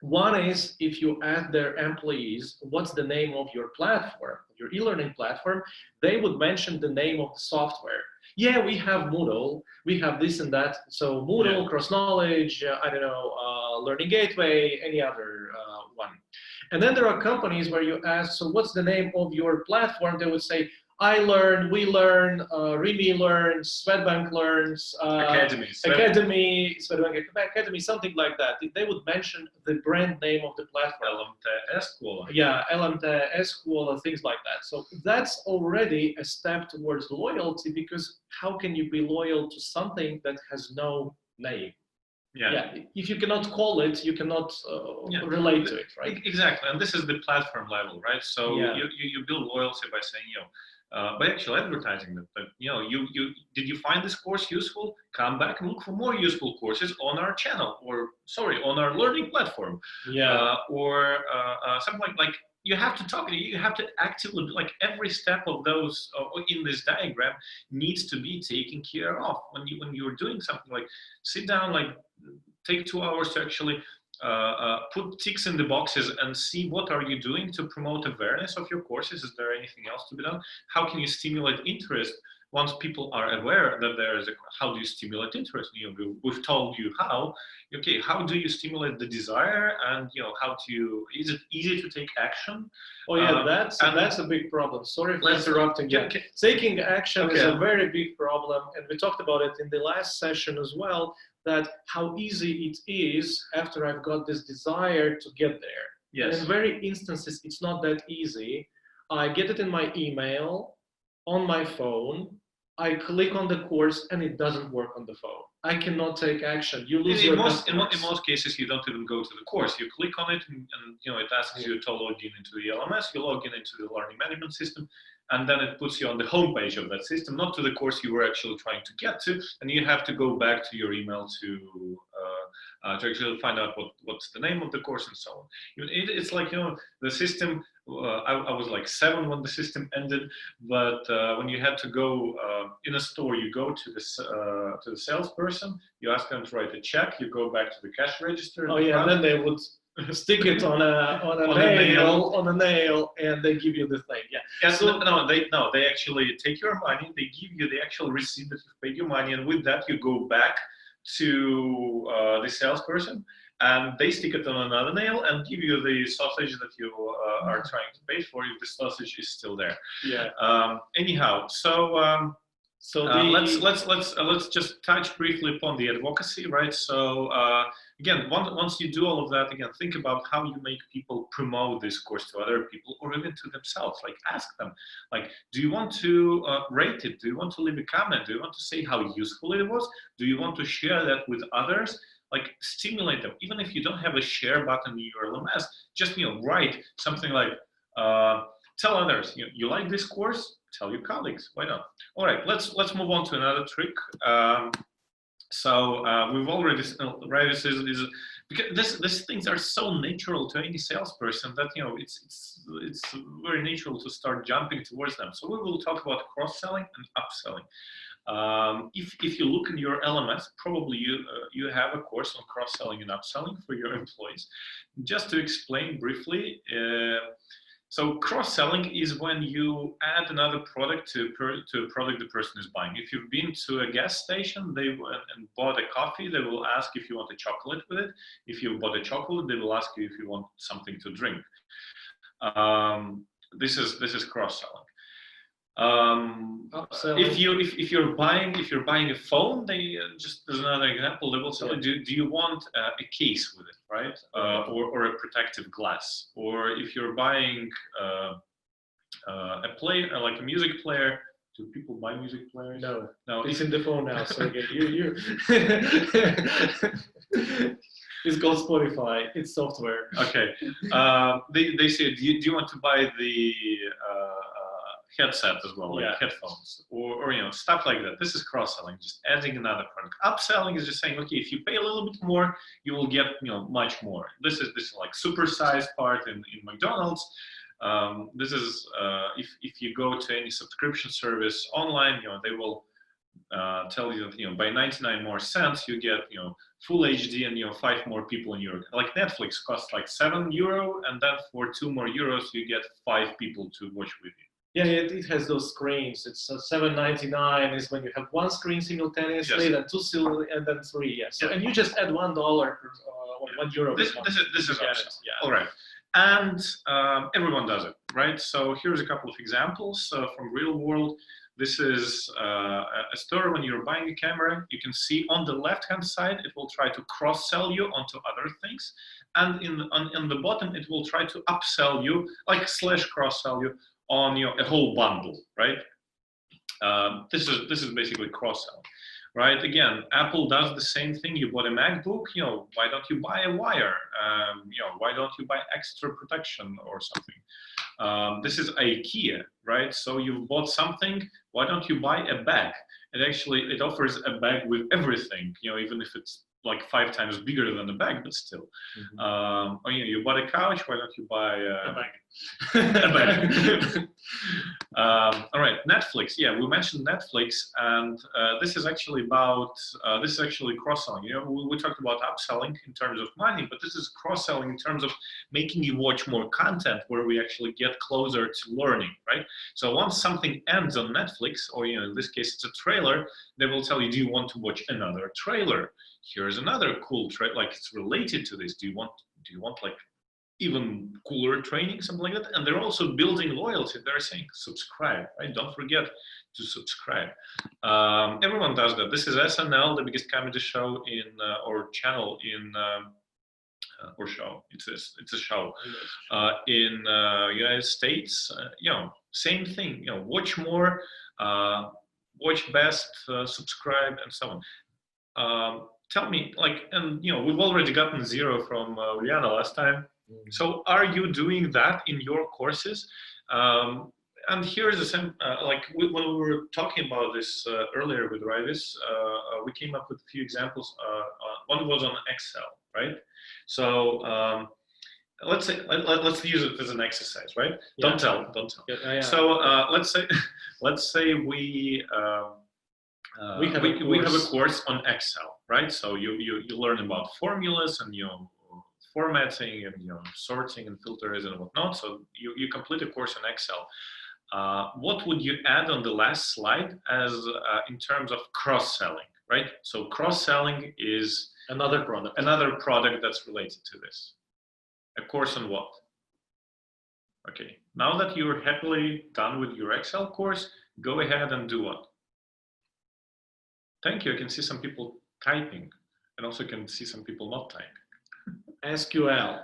Speaker 2: One is if you ask their employees, what's the name of your platform, your e-learning platform, they would mention the name of the software. Yeah, we have Moodle, we have this and that. So Moodle, Cross Knowledge, I don't know, Learning Gateway, any other one. And then there are companies where you ask, so what's the name of your platform? They would say, I learn, we learn, Rimi learns, Swedbank learns,
Speaker 1: Academy,
Speaker 2: Swedbank Academy, something like that. They would mention the brand name of the platform.
Speaker 1: INTEA School.
Speaker 2: Yeah, INTEA School, things like that. So that's already a step towards loyalty, because how can you be loyal to something that has no name? Yeah. If you cannot call it, you cannot relate to it, right?
Speaker 1: Exactly, and this is the platform level, right? So you build loyalty by saying, by actual advertising that, did you find this course useful? Come back and look for more useful courses on our channel, or on our learning platform. Or something like you have to talk. You have to actively, like, every step of those in this diagram needs to be taken care of when you're doing something. Like, sit down, like, take 2 hours to actually put ticks in the boxes and see what are you doing to promote awareness of your courses. Is there anything else to be done? How can you stimulate interest once people are aware that there is how do you stimulate interest? We've told you how. Okay, how do you stimulate the desire, and is it easy to take action?
Speaker 2: Oh yeah, that's a big problem. Sorry for interrupting you. Taking action is a very big problem, and we talked about it in the last session as well, that how easy it is after I've got this desire to get there.
Speaker 1: Yes.
Speaker 2: And in very instances, it's not that easy. I get it in my email, on my phone, I click on the course, and it doesn't work on the phone. I cannot take action. You lose your customers.
Speaker 1: In most cases, you don't even go to the course. You click on it, and it asks you to log in into the LMS. You log in into the learning management system, and then it puts you on the homepage of that system, not to the course you were actually trying to get to, and you have to go back to your email to actually find out what's the name of the course and so on. It's like, the system, I was like 7 when the system ended, but when you had to go in a store, you go to the salesperson, you ask them to write a check, you go back to the cash register.
Speaker 2: Oh yeah, and then they would stick it on a nail, and they give you the thing.
Speaker 1: So they actually take your money, they give you the actual receipt that you paid your money, and with that you go back to the salesperson, and they stick it on another nail and give you the sausage that you are trying to pay for, if the sausage is still there. Anyhow, let's just touch briefly upon the advocacy, right? So again, once you do all of that, again, think about how you make people promote this course to other people, or even to themselves. Like, ask them, like, do you want to rate it? Do you want to leave a comment? Do you want to say how useful it was? Do you want to share that with others? Like, stimulate them. Even if you don't have a share button in your LMS, just write something like, tell others, you like this course, tell your colleagues, why not? All right, let's move on to another trick. We've already, Raivis is because these things are so natural to any salesperson that it's very natural to start jumping towards them. So we will talk about cross-selling and upselling. If you look in your LMS, probably you have a course on cross-selling and upselling for your employees. Just to explain briefly, So cross-selling is when you add another product to a product the person is buying. If you've been to a gas station and bought a coffee, they will ask if you want a chocolate with it. If you bought a chocolate, they will ask you if you want something to drink. This is cross-selling. If you're buying a phone, they just as another example, they will say, do you want a case with it, right? Or a protective glass? Or if you're buying a player, like a music player, do people buy music players?
Speaker 2: No,
Speaker 1: no.
Speaker 2: It's in the phone now, Sergey. You. It's called Spotify. It's software.
Speaker 1: Okay. They say, do you want to buy the headset as well, like headphones, or stuff like that. This is cross-selling, just adding another product. Upselling is just saying, okay, if you pay a little bit more, you will get much more. This is like supersized part in McDonald's. This is if you go to any subscription service online, they will tell you that by 99 more cents you get full HD and 5 more people in Europe. Like Netflix costs like €7, and then for €2 more you get 5 people to watch with you.
Speaker 2: Yeah, it has those screens. It's $7.99 is when you have one screen simultaneously, then two and then three. Yes. So, and you just add $1 or €1.
Speaker 1: This is awesome. All right, and everyone does it, right? So here's a couple of examples from real world. This is a store. When you're buying a camera, you can see on the left-hand side, it will try to cross-sell you onto other things. And on the bottom, it will try to upsell you, like / cross-sell you on a whole bundle, right? This is basically cross-selling, right? Again, Apple does the same thing. You bought a MacBook, why don't you buy a wire? Why don't you buy extra protection or something? This is IKEA, right? So you've bought something, why don't you buy a bag? It offers a bag with everything, even if it's like 5 times bigger than the bag, but still. Mm-hmm. You bought a couch, why don't you buy a bag? A bag. All right, Netflix. Yeah, we mentioned Netflix, and this is actually cross-selling. We talked about upselling in terms of money, but this is cross-selling in terms of making you watch more content, where we actually get closer to learning, right? So once something ends on Netflix, or in this case it's a trailer, they will tell you, do you want to watch another trailer? Here's another cool trailer, like it's related to this. Do you want like even cooler training, something like that? And they're also building loyalty. They're saying subscribe, right? Don't forget to subscribe. Everyone does that. This is SNL, the biggest comedy show or channel in or show. It's a show in United States. Same thing. Watch more, watch best, subscribe, and so on. Tell me, we've already gotten 0 from Uliana last time. So are you doing that in your courses? And here's the same, when we were talking about this earlier with Raivis, we came up with a few examples. One was on Excel, right? So let's use it as an exercise, right? Yeah. Don't tell. Yeah. So let's say we have a course on Excel, right? So you learn about formulas and formatting and sorting and filters and whatnot. So you complete a course on Excel. What would you add on the last slide as in terms of cross-selling, right? So cross-selling is another product that's related to this. A course on what? Okay, now that you're happily done with your Excel course, go ahead and do what? Thank you. I can see some people typing, and also can see some people not typing.
Speaker 2: SQL.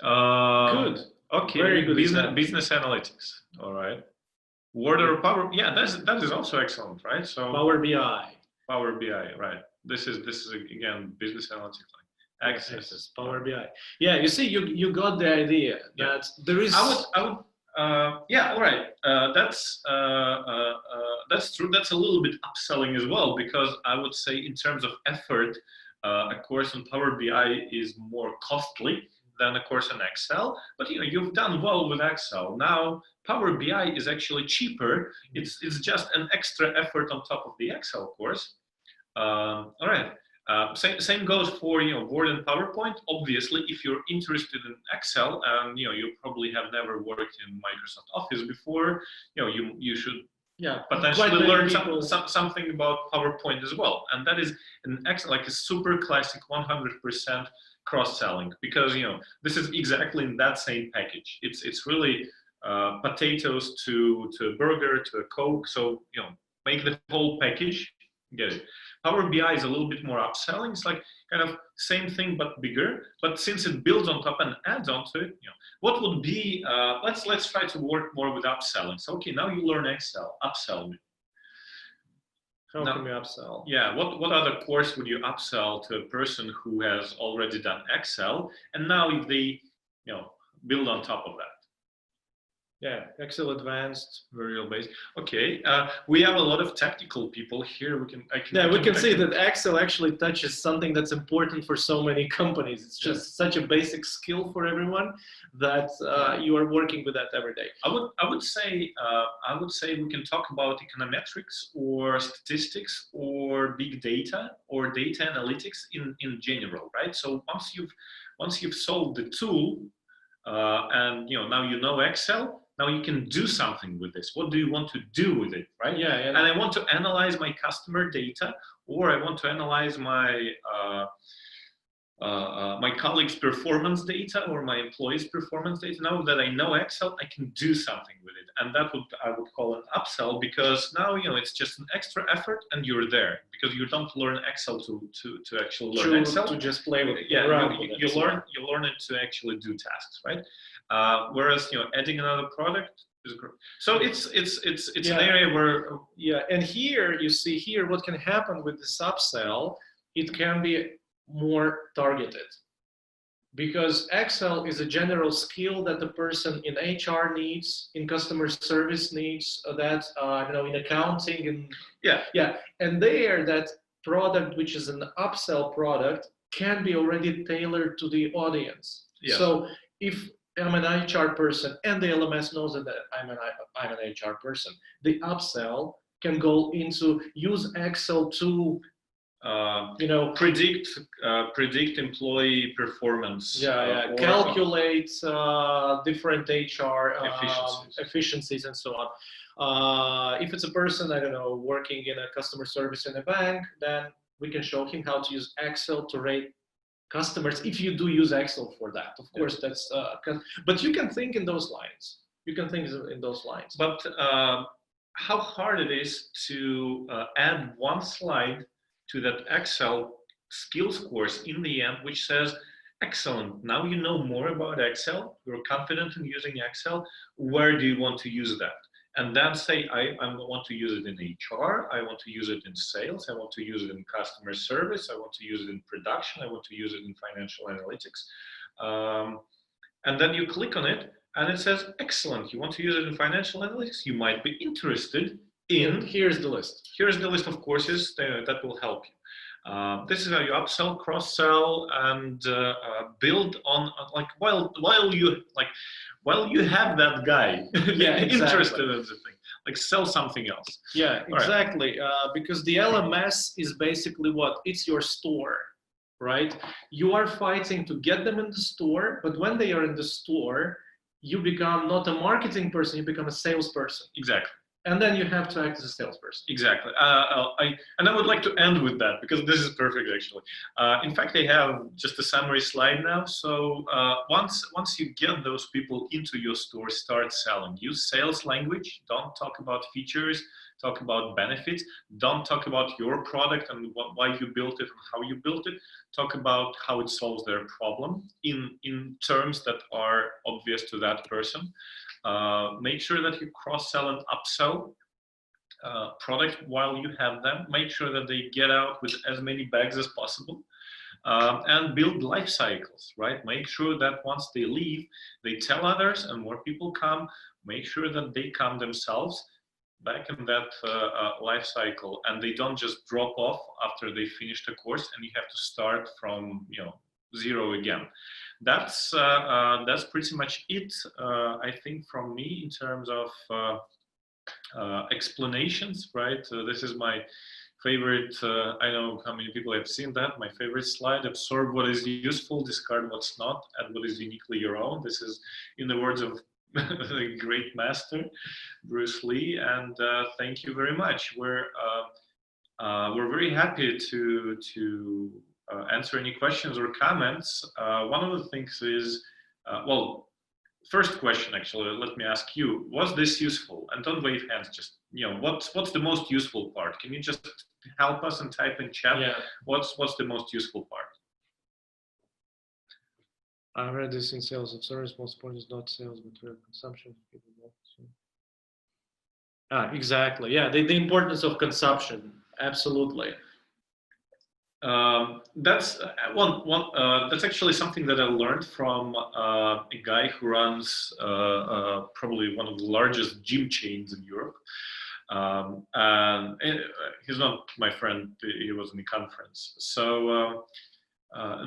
Speaker 1: Good. Okay. Very good. Business analytics. All right. Word or Power. Yeah, that is also excellent, right? So
Speaker 2: Power BI.
Speaker 1: Power BI. Right. This is again business analytics. Access.
Speaker 2: Power BI. Yeah. You see, you got the idea that there is.
Speaker 1: I would. Yeah, all right. That's true. That's a little bit upselling as well, because I would say in terms of effort, a course on Power BI is more costly than a course on Excel. But you've done well with Excel. Now Power BI is actually cheaper. It's just an extra effort on top of the Excel course. All right. Same goes for Word and PowerPoint. Obviously, if you're interested in Excel and you probably have never worked in Microsoft Office before, you should potentially learn something about PowerPoint as well. And that is an like a super classic 100% cross-selling, because this is exactly in that same package. It's really potatoes to a burger to a Coke. So make the whole package, get it. Power BI is a little bit more upselling. It's like kind of same thing but bigger. But since it builds on top and adds onto it, what would be? Let's try to work more with upselling. So okay, now you learn Excel. Upsell me.
Speaker 2: How can we upsell?
Speaker 1: Yeah, what other course would you upsell to a person who has already done Excel, and now if they build on top of that?
Speaker 2: Yeah, Excel Advanced,
Speaker 1: Variable Basic. Okay, we have a lot of technical people here. We can
Speaker 2: see that Excel actually touches something that's important for so many companies. It's just such a basic skill for everyone that you are working with that every day.
Speaker 1: I would say we can talk about econometrics or statistics or big data or data analytics in general, right? So once you've solved the tool, and now you know Excel. Now you can do something with this. What do you want to do with it, right?
Speaker 2: Yeah.
Speaker 1: And I want to analyze my customer data, or I want to analyze my my colleagues' performance data or my employees' performance data. Now that I know Excel, I can do something with it, and that I would call an upsell, because now it's just an extra effort and you're there, because you don't learn Excel to actually learn Excel.
Speaker 2: To just play with it.
Speaker 1: Yeah, you learn it to actually do tasks, right? Whereas adding another product is great. So it's an area where
Speaker 2: and here you see what can happen with this upsell. It can be more targeted, because Excel is a general skill that the person in HR needs, in customer service needs, that in accounting and and there that product, which is an upsell product, can be already tailored to the audience. So if I'm an HR person and the LMS knows that I'm an HR person, the upsell can go into use Excel to
Speaker 1: predict employee performance.
Speaker 2: Calculate different HR efficiencies and so on. If it's a person, working in a customer service in a bank, then we can show him how to use Excel to rate customers, if you do use Excel for that. Of course, that's but you can think in those lines. But how hard it is to add one slide to that Excel skills course in the end, which says, excellent, now you know more about Excel, you're confident in using Excel, where do you want to use that? And then say, I want to use it in HR, I want to use it in sales, I want to use it in customer service, I want to use it in production, I want to use it in financial analytics. And then you click on it, and it says, excellent, you want to use it in financial analytics, you might be interested in... Here's the list.
Speaker 1: Here's the list of courses that will help you. This is how you upsell, cross-sell, and build on, while you have that guy interested in the thing, sell something else.
Speaker 2: Yeah, exactly. Because the LMS is basically what? It's your store, right? You are fighting to get them in the store, but when they are in the store, you become not a marketing person, you become a salesperson.
Speaker 1: Exactly.
Speaker 2: And then you have to act as a salesperson.
Speaker 1: Exactly. And I would like to end with that, because this is perfect, actually. In fact, I have just a summary slide now. So once you get those people into your store, start selling. Use sales language. Don't talk about features. Talk about benefits. Don't talk about your product and why you built it and how you built it. Talk about how it solves their problem in terms that are obvious to that person. Make sure that you cross-sell and upsell products while you have them. Make sure that they get out with as many bags as possible, and build life cycles, right? Make sure that once they leave, they tell others and more people come. Make sure that they come themselves back in that life cycle, and they don't just drop off after they finish the course and you have to start from zero again. That's pretty much it, I think, from me in terms of explanations, right? This is my favorite, I know how many people have seen that, my favorite slide: absorb what is useful, discard what's not, and what is uniquely your own. This is in the words of the great master, Bruce Lee, and thank you very much. We're very happy to answer any questions or comments. One of the things is, well, first question, actually, let me ask you: was this useful? And don't wave hands. Just what's the most useful part? Can you just help us and type in chat?
Speaker 2: Yeah.
Speaker 1: What's the most useful part?
Speaker 2: I read this in sales of service. Most point is not sales, but real consumption. Exactly. Yeah, the importance of consumption. Absolutely.
Speaker 1: That's that's actually something that I learned from a guy who runs probably one of the largest gym chains in Europe. And he's not my friend, he was in the conference. So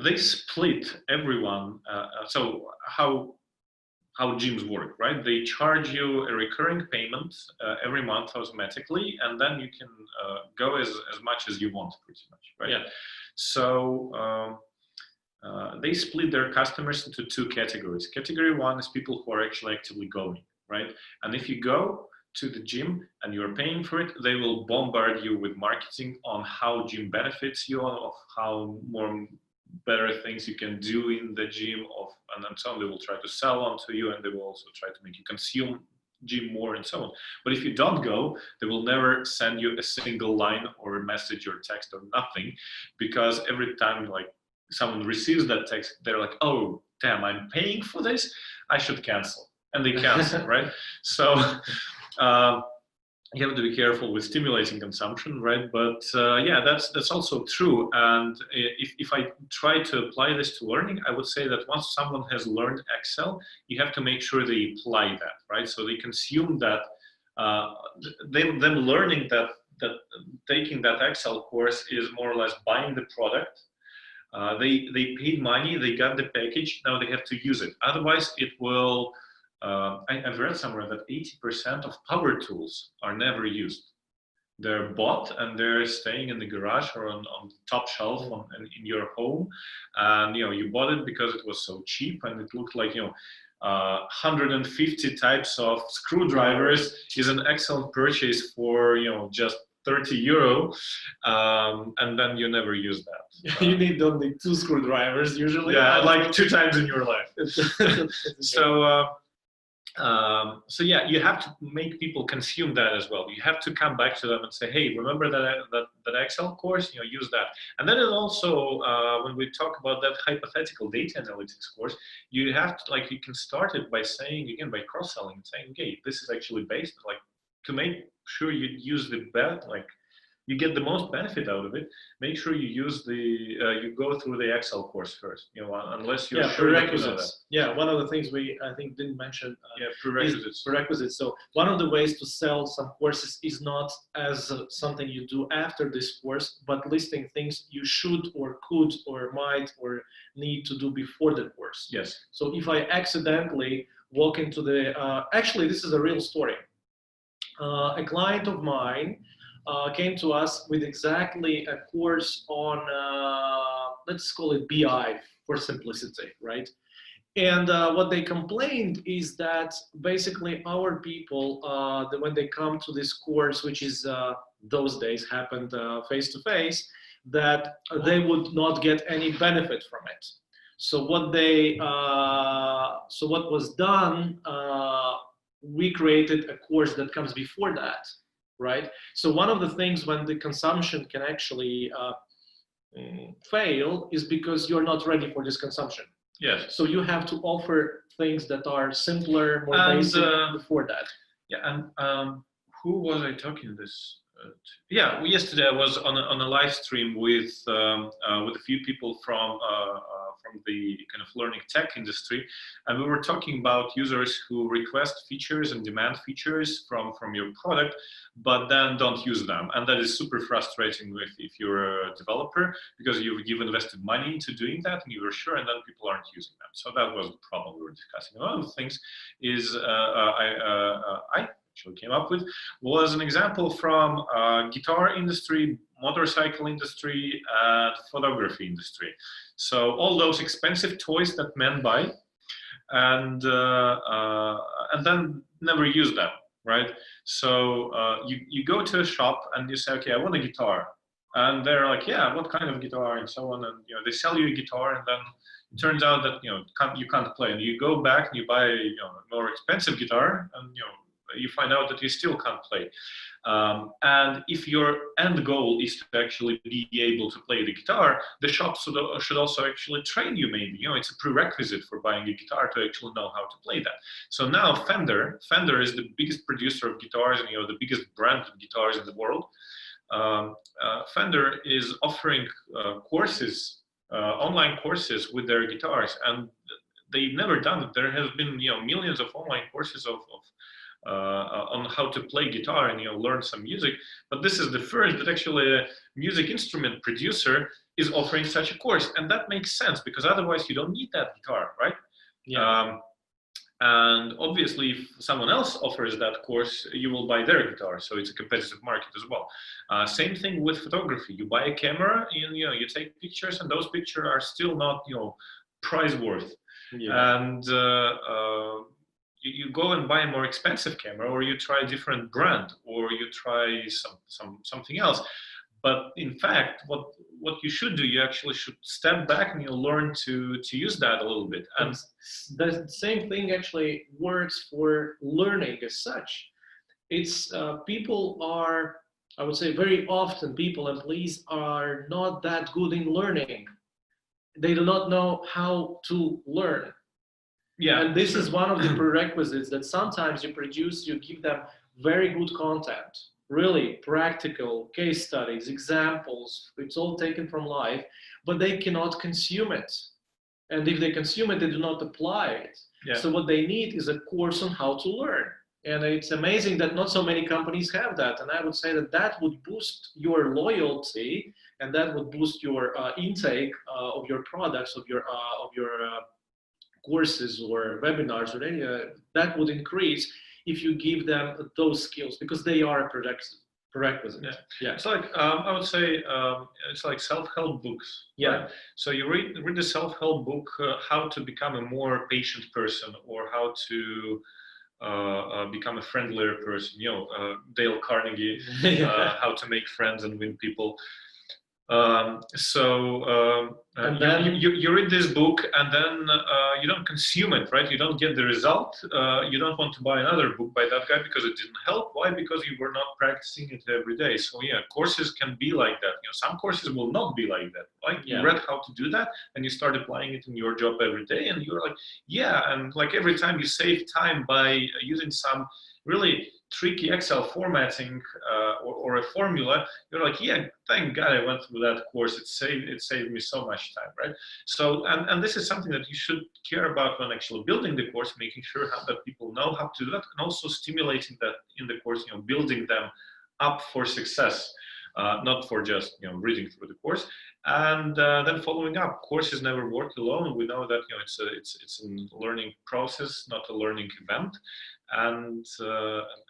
Speaker 1: they split everyone. So how gyms work, right? They charge you a recurring payment every month automatically, and then you can go as much as you want, pretty much, right?
Speaker 2: Yeah.
Speaker 1: So they split their customers into two categories. Category one is people who are actually actively going, right? And if you go to the gym and you're paying for it, they will bombard you with marketing on how gym benefits you, of how more better things you can do in the gym, and then so on. They will try to sell onto you, and they will also try to make you consume gym more and so on. But if you don't go, they will never send you a single line or a message or text or nothing, because every time like someone receives that text, they're like, oh damn, I'm paying for this, I should cancel, and they cancel. Right? So you have to be careful with stimulating consumption, right? But yeah, that's also true. And if I try to apply this to learning, I would say that once someone has learned Excel, you have to make sure they apply that, right? So they consume that, them learning that taking that Excel course is more or less buying the product. They paid money, they got the package, now they have to use it. Otherwise, it will. I've read somewhere that 80% of power tools are never used. They're bought and they're staying in the garage or on the top shelf in your home. And you bought it because it was so cheap and it looked like 150 types of screwdrivers is an excellent purchase for just 30 euro, and then you never use that.
Speaker 2: You need only 2 screwdrivers usually.
Speaker 1: Yeah, like 2 times in your life. So yeah, you have to make people consume that as well. You have to come back to them and say, hey, remember that Excel course? Use that. And then it also, when we talk about that hypothetical data analytics course, you have to, you can start it by saying, again, by cross-selling and saying, okay, this is actually based, to make sure you use the best, you get the most benefit out of it, make sure you use you go through the Excel course first, unless you're sure.
Speaker 2: Prerequisites. Yeah, one of the things I think didn't mention. Prerequisites. So one of the ways to sell some courses is not as something you do after this course, but listing things you should or could or might or need to do before the course.
Speaker 1: Yes.
Speaker 2: So if I accidentally walk into actually, this is a real story. A client of mine came to us with exactly a course on, let's call it BI for simplicity, right? And what they complained is that basically our people, when they come to this course, which is those days happened face-to-face, that they would not get any benefit from it. So what was done, we created a course that comes before that. Right. So one of the things when the consumption can actually fail is because you're not ready for this consumption.
Speaker 1: Yes.
Speaker 2: So you have to offer things that are simpler, more basic before that.
Speaker 1: Yeah. And who was I talking to this? Yeah. Yesterday I was on a live stream with a few people from the kind of learning tech industry, and we were talking about users who request features and demand features from your product, but then don't use them, and that is super frustrating if you're a developer, because you've invested money into doing that and you were sure, and then people aren't using them. So that was the problem we were discussing. One of the things is I actually came up with, was an example from guitar industry, motorcycle industry, and photography industry. So all those expensive toys that men buy, and then never use them, right? So you go to a shop and you say, okay, I want a guitar, and they're like, yeah, what kind of guitar, and so on, and they sell you a guitar, and then it turns out that you can't play, and you go back and you buy a more expensive guitar, and you find out that you still can't play. And if your end goal is to actually be able to play the guitar, the shop should also actually train you. Maybe it's a prerequisite for buying a guitar to actually know how to play that. So now Fender is the biggest producer of guitars, and the biggest brand of guitars in the world. Fender is offering courses, online courses with their guitars, and they've never done it. There has been millions of online courses on how to play guitar and learn some music, but this is the first that actually a music instrument producer is offering such a course, and that makes sense because otherwise you don't need that guitar, right?
Speaker 2: Yeah.
Speaker 1: And obviously, if someone else offers that course, you will buy their guitar. So it's a competitive market as well. Same thing with photography. You buy a camera, and you take pictures, and those pictures are still not price worth.
Speaker 2: Yeah.
Speaker 1: And you go and buy a more expensive camera, or you try a different brand, or you try something else. But in fact, what you should do, you actually should step back and you learn to use that a little bit. And
Speaker 2: the same thing actually works for learning as such. It's people are, I would say, very often employees are not that good in learning. They do not know how to learn.
Speaker 1: Yeah,
Speaker 2: and this is one of the prerequisites that sometimes you give them very good content, really practical case studies, examples, it's all taken from life, but they cannot consume it. And if they consume it, they do not apply it.
Speaker 1: Yeah.
Speaker 2: So what they need is a course on how to learn. And it's amazing that not so many companies have that. And I would say that would boost your loyalty, and that would boost your intake of your products, of your courses or webinars or any that would increase if you give them those skills, because they are a prerequisite.
Speaker 1: Yeah. It's like I would say it's like self-help books.
Speaker 2: Yeah.
Speaker 1: Right? So you read the self-help book, how to become a more patient person, or how to become a friendlier person. Dale Carnegie, how to make friends and win people. And then you read this book, and then you don't consume it, right? You don't get the result. You don't want to buy another book by that guy because it didn't help. Why? Because you were not practicing it every day. So yeah, courses can be like that. Some courses will not be like that. Like you read how to do that, and you start applying it in your job every day, and you're like, yeah, and like every time you save time by using some really tricky Excel formatting or a formula, you're like, yeah, thank God I went through that course. It saved me so much time, right? So, and this is something that you should care about when actually building the course, making sure that people know how to do that, and also stimulating that in the course, building them up for success, not for just reading through the course, and then following up. Courses never work alone. We know that it's a learning process, not a learning event. And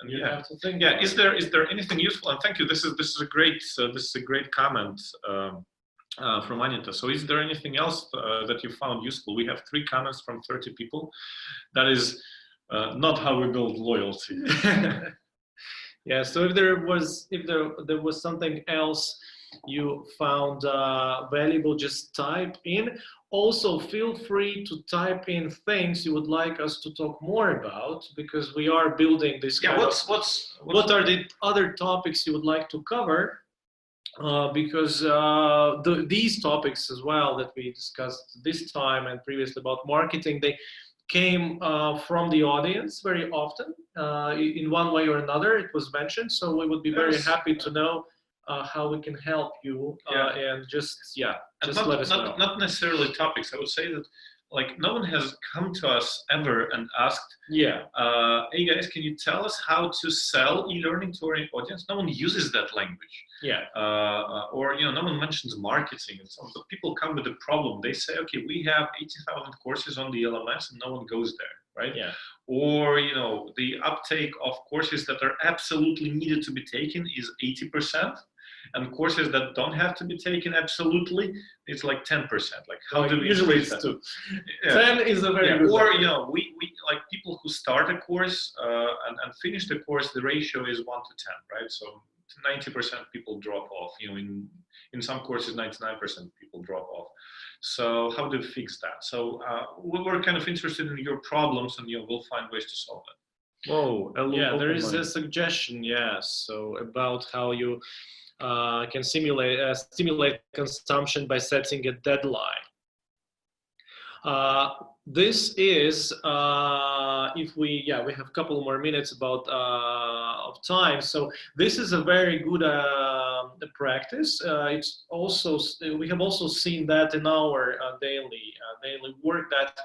Speaker 2: you have to think.
Speaker 1: Yeah, is there anything useful? And thank you. This is a great comment from Anita. So, is there anything else that you found useful? We have 3 comments from 30 people. That is not how we build loyalty.
Speaker 2: Yeah. So if there was something else you found valuable, just type in. Also, feel free to type in things you would like us to talk more about, because we are building this.
Speaker 1: Yeah.
Speaker 2: What are the other topics you would like to cover? Because these topics as well that we discussed this time and previously about marketing, they came from the audience very often in one way or another. It was mentioned, so we would be very happy to know how we can help you, and just let us know.
Speaker 1: Not necessarily topics. I would say that like no one has come to us ever and asked, hey guys, can you tell us how to sell e-learning to our audience? No one uses that language. Or no one mentions marketing and so on. But people come with a problem. They say, okay, we have 80,000 courses on the LMS and no one goes there, right? or the uptake of courses that are absolutely needed to be taken is 80%, and courses that don't have to be taken absolutely, it's like 10%. Like how do we
Speaker 2: usually
Speaker 1: increase
Speaker 2: it's
Speaker 1: that?
Speaker 2: 2. 10 is a very good
Speaker 1: or
Speaker 2: number.
Speaker 1: we like people who start a course and finish the course, the ratio is 1 to 10, right? So 90% people drop off. In some courses 99% people drop off. So how do we fix that? So we're kind of interested in your problems, and we'll find ways to solve it.
Speaker 2: Oh, yeah, there is a suggestion, yes. So about how you can stimulate consumption by setting a deadline. This is if we have a couple more minutes about of time. So this is a very good practice. It's also we have also seen that in our daily work that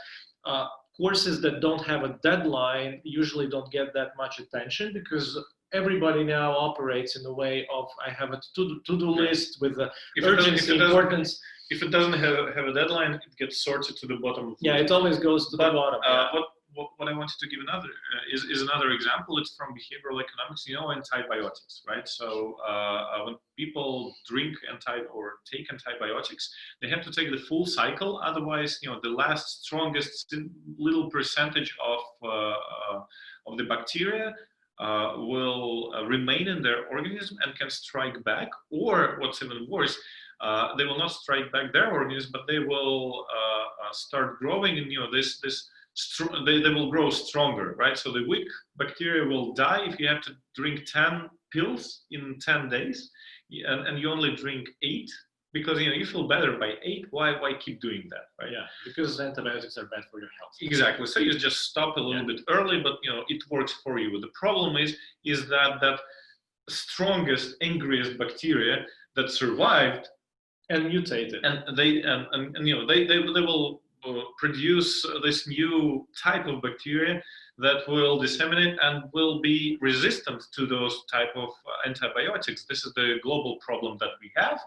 Speaker 2: courses that don't have a deadline usually don't get that much attention, because everybody now operates in a way of I have a to-do list with the urgency, importance.
Speaker 1: If it doesn't have a deadline, it gets sorted to the bottom.
Speaker 2: Yeah, it always goes to the bottom.
Speaker 1: What I wanted to give is another example. It's from behavioral economics. Antibiotics, right? So when people drink or take antibiotics, they have to take the full cycle. Otherwise, the last strongest little percentage of the bacteria will remain in their organism and can strike back. Or what's even worse, they will not strike back their organism, but they will start growing, and they will grow stronger, right? So the weak bacteria will die if you have to drink 10 pills in 10 days, and you only drink 8, because you feel better by 8. Why keep doing that, right?
Speaker 2: Yeah, because antibiotics are bad for your health.
Speaker 1: Exactly. So you just stop a little bit early, but it works for you. The problem is that strongest, angriest bacteria that survived
Speaker 2: and mutated,
Speaker 1: and they will produce this new type of bacteria that will disseminate and will be resistant to those type of antibiotics. This is the global problem that we have,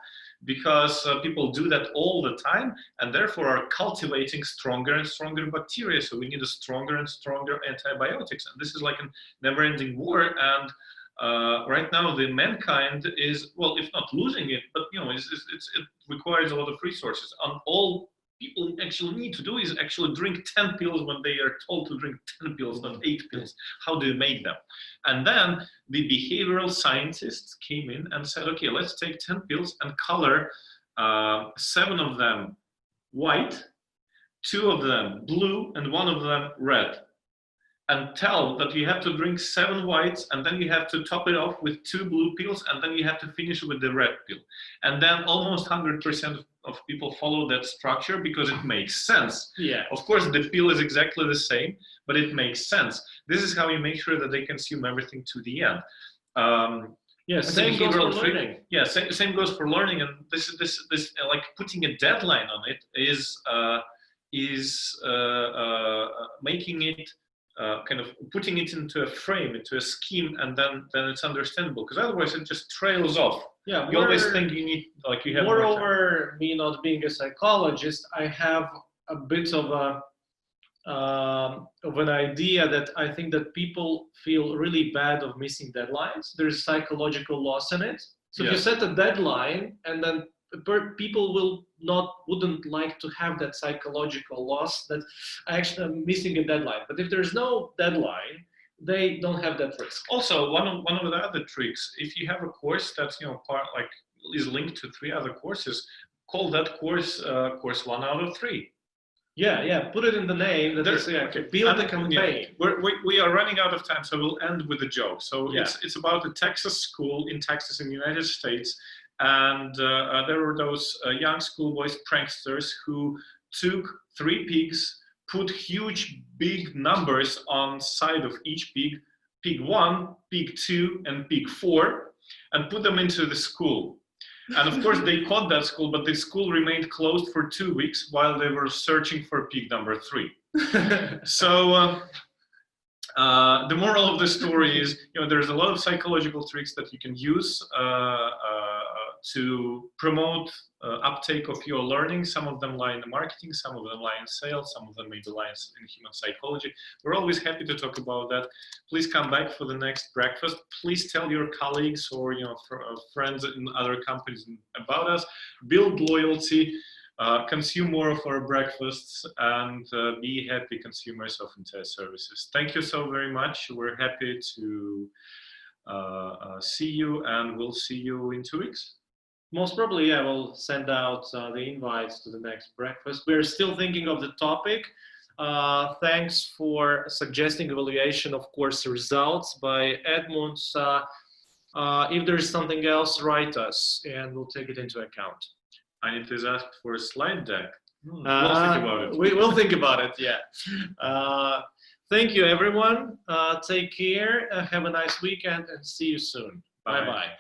Speaker 1: because people do that all the time, and therefore are cultivating stronger and stronger bacteria. So we need a stronger and stronger antibiotics, and this is like a never-ending war. And right now, the mankind is, well, if not losing it, but it requires a lot of resources. And all people actually need to do is actually drink 10 pills when they are told to drink 10 pills, not 8 pills. How do you make them? And then the behavioral scientists came in and said, okay, let's take 10 pills and color 7 of them white, 2 of them blue, and 1 of them red. And tell that you have to drink 7 whites, and then you have to top it off with 2 blue pills, and then you have to finish with the red pill. And then almost 100% of people follow that structure because it makes sense.
Speaker 2: Yeah.
Speaker 1: Of course, the pill is exactly the same, but it makes sense. This is how you make sure that they consume everything to the end.
Speaker 2: Same goes for learning.
Speaker 1: Yeah, same goes for learning, and this like putting a deadline on it is making it. Kind of putting it into a frame, into a scheme, and then it's understandable, because otherwise it just trails off.
Speaker 2: Yeah,
Speaker 1: you always think you need, like, you have more time.
Speaker 2: Moreover, me not being a psychologist, I have a bit of an idea that I think that people feel really bad of missing deadlines. There's psychological loss in it. So if you set a deadline, and then people wouldn't like to have that psychological loss that I actually am missing a deadline. But if there's no deadline, they don't have that risk. Also, one of the other tricks, if you have a course that's is linked to 3 other courses, call that course course 1 out of 3. Yeah. Put it in the name. Build a campaign.
Speaker 1: We are running out of time, so we'll end with a joke. So it's about a Texas school in Texas in the United States. And there were those young schoolboys, pranksters, who took 3 pigs, put huge, big numbers on side of each pig, pig 1, pig 2, and pig 4, and put them into the school. And of course, they caught that school, but the school remained closed for 2 weeks while they were searching for pig number 3. So the moral of the story is, there's a lot of psychological tricks that you can use to promote uptake of your learning. Some of them lie in the marketing, some of them lie in sales, some of them maybe lie in human psychology. We're always happy to talk about that. Please come back for the next breakfast. Please tell your colleagues or friends in other companies about us. Build loyalty, consume more of our breakfasts, and be happy consumers of INTEA services. Thank you so very much. We're happy to see you, and we'll see you in 2 weeks.
Speaker 2: Most probably, yeah, we'll send out the invites to the next breakfast. We're still thinking of the topic. Thanks for suggesting evaluation of course results by Edmund. If there is something else, write us and we'll take it into account.
Speaker 1: I need to ask for a slide deck. We'll think about it.
Speaker 2: We will think about it, yeah. Thank you, everyone. Take care. Have a nice weekend and see you soon. Bye-bye.